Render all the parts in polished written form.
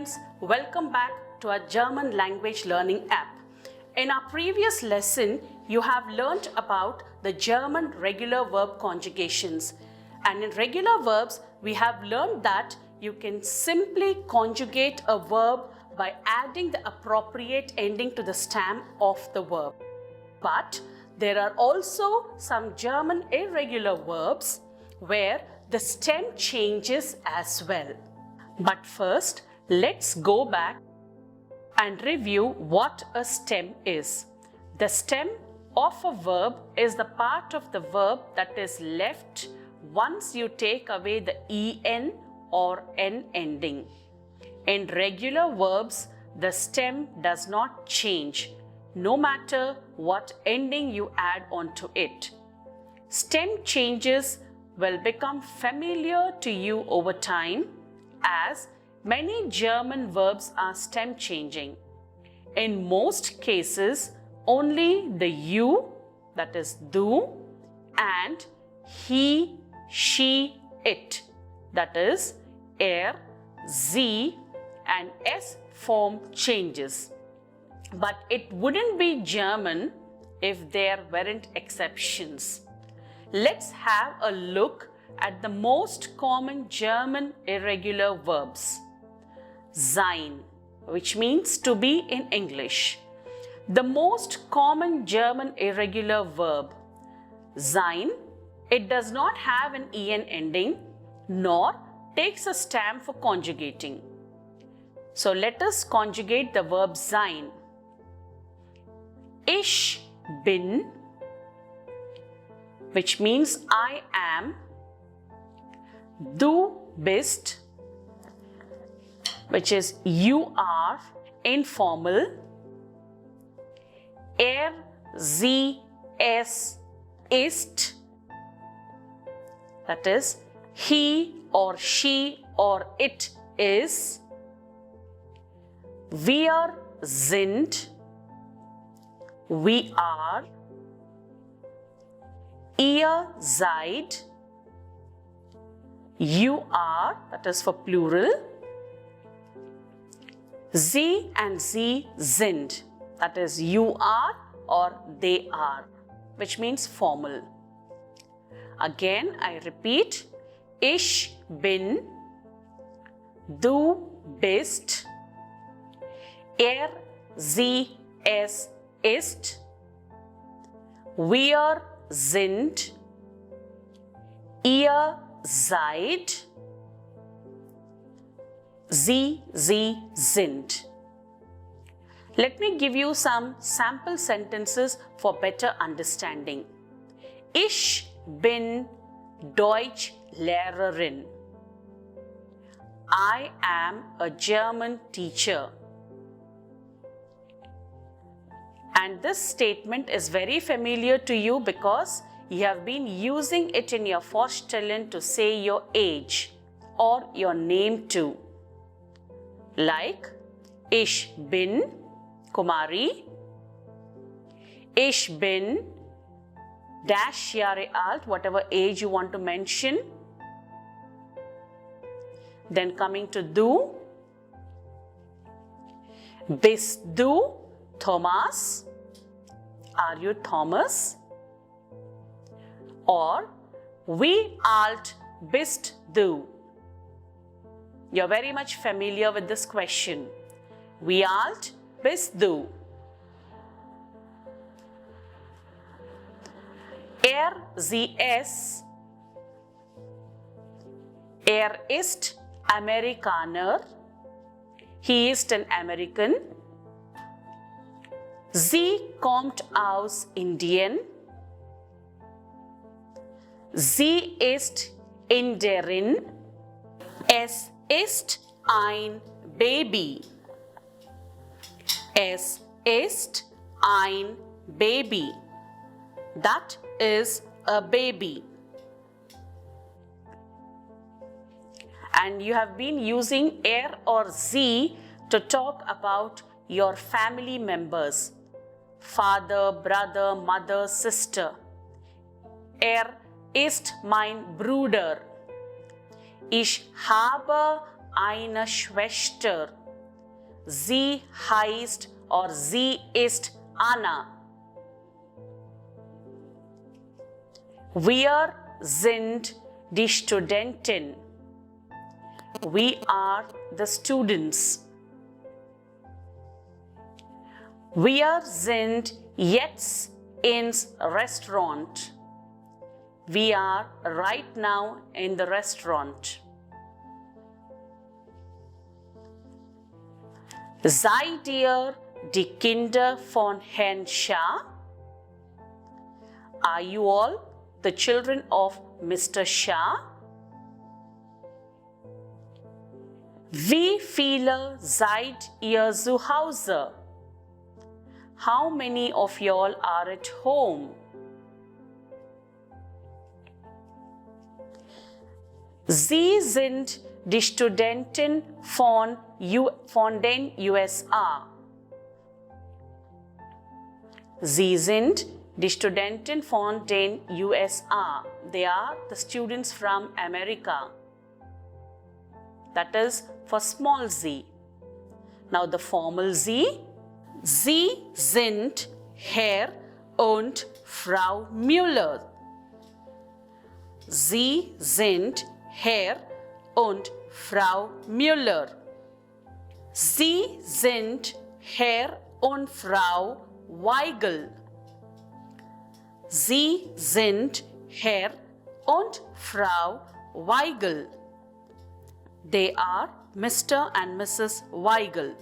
friends, welcome back to our German language learning app. In our previous lesson, you have learnt about the German regular verb conjugations. And in regular verbs, we have learned that you can simply conjugate a verb by adding the appropriate ending to the stem of the verb. But there are also some German irregular verbs where the stem changes as well. But first, let's go back and review what a stem is. The stem of a verb is the part of the verb that is left once you take away the en or n ending. In regular verbs, the stem does not change, no matter what ending you add onto it. Stem changes will become familiar to you over time, as many German verbs are stem changing. In most cases, only the u, that is du, and he, she, it, that is er, sie, and s form changes. But it wouldn't be German if there weren't exceptions. Let's have a look at the most common German irregular verbs. Sein, which means to be in English. The most common German irregular verb. Sein, it does not have an en ending nor takes a stem for conjugating. So let us conjugate the verb sein. Ich bin, which means I am. Du bist, which is you are, informal. Er, sie, es, ist, that is he or she or it is. Wir sind, we are. Ihr seid, you are, that is for plural. Sie and sie sind, that is you are or they are, which means formal. Again, I repeat. Ich bin, du bist, er, sie, es, ist, wir sind, ihr seid, sie, sind. Let me give you some sample sentences for better understanding. Ich bin Deutschlehrerin. I am a German teacher. And this statement is very familiar to you because you have been using it in your Vorstellen to say your age or your name too. Like, ich bin Kumari. Ich bin dash Jahre alt, whatever age you want to mention. Then coming to du. Bist du Thomas? Are you Thomas? Or wie alt bist du? You're very much familiar with this question. Wie alt bist du? Er, sie, es. Er ist Amerikaner. He ist an American. Sie kommt aus Indien. Sie ist Inderin. Es ist ein Baby. Es ist ein Baby. That is a baby. And you have been using er or sie to talk about your family members. Father, brother, mother, sister. Er ist mein Bruder. Ich habe eine Schwester. sie heißt or sie ist Anna. Wir sind die Studenten. We are the students. Wir sind jetzt ins Restaurant. We are right now in the restaurant. Seid ihr die Kinder von Herrn Shah? Are you all the children of Mr. Shah? Wie viele seid ihr zu Hause? How many of y'all are at home? Sie sind die Studenten von den USA. Sie sind die Studenten von den USA. They are the students from America. That is for small z. Now the formal z. Sie sind Herr und Frau Müller. Sie sind Herr und Frau Müller. Sie sind Herr und Frau Weigel. Sie sind Herr und Frau Weigel. They are Mr. and Mrs. Weigel.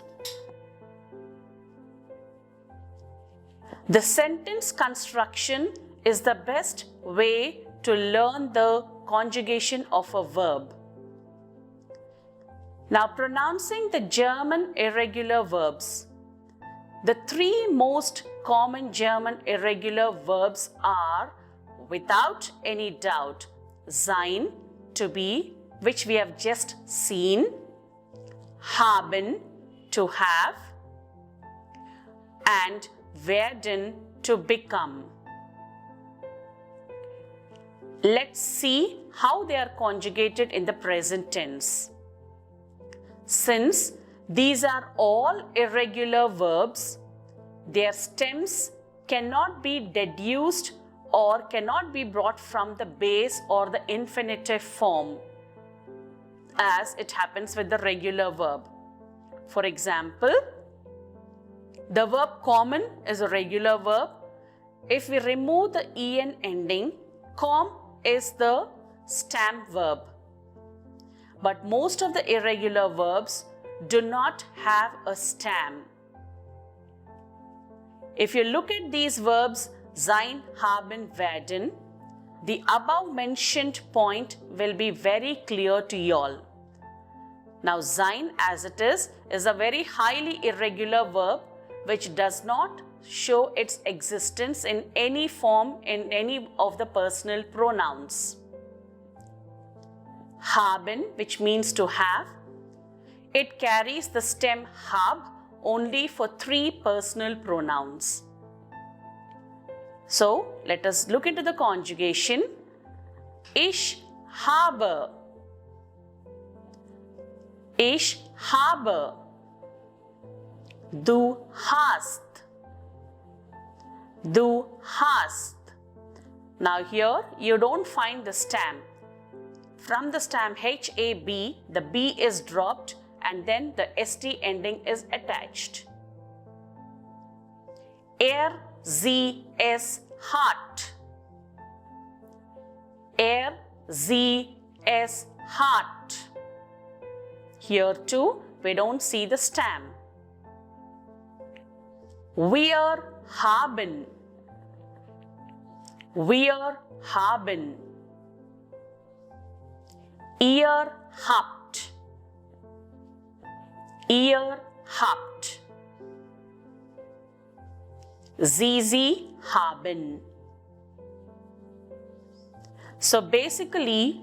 The sentence construction is the best way to learn the conjugation of a verb. Now, pronouncing the German irregular verbs. The three most common German irregular verbs are, without any doubt, sein, to be, which we have just seen, haben, to have, and werden, to become. Let's see how they are conjugated in the present tense. Since these are all irregular verbs, their stems cannot be deduced or cannot be brought from the base or the infinitive form, as it happens with the regular verb. For example, the verb common is a regular verb. If we remove the en ending, com is the stem verb. But most of the irregular verbs do not have a stem. If you look at these verbs, sein, haben, werden, the above mentioned point will be very clear to you all. Now, sein as it is a very highly irregular verb which does not show its existence in any form in any of the personal pronouns. Haben, which means to have, it carries the stem hab only for 3 personal pronouns. So, let us look into the conjugation. Ich habe. Ich habe. Du hast. Du hast. Now here you don't find the stem. From the stem HAB, the B is dropped and then the ST ending is attached. Sie, es hat. Sie, es hat. Here too, we don't see the stem. Wir haben. Wir haben. Ihr habt. Ihr habt. Sie haben. So basically,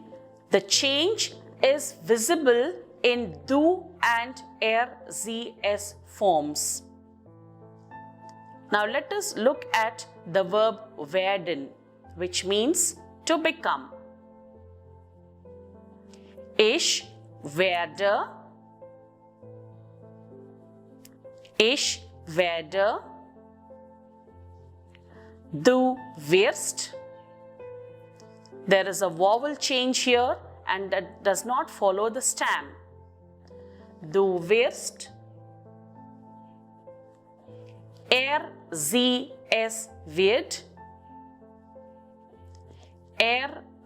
the change is visible in du and sie, es forms. Now let us look at the verb werden, which means to become. Ich werde Ich werde. Du wirst. There is a vowel change here and that does not follow the stem. Du wirst. Sie, es wird.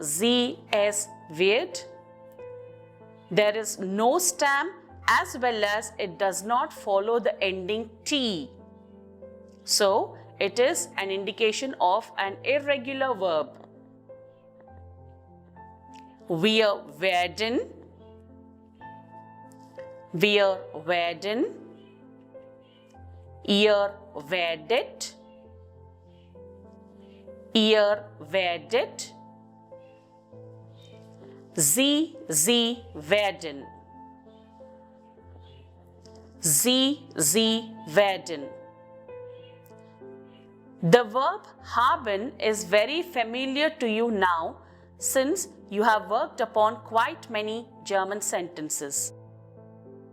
Sie, es wird. There is no stem as well as it does not follow the ending T. So, it is an indication of an irregular verb. Wir werden. Wir werden. Ihr werdet. Ihr werdet. Sie werden. Sie werden. The verb haben is very familiar to you now since you have worked upon quite many German sentences.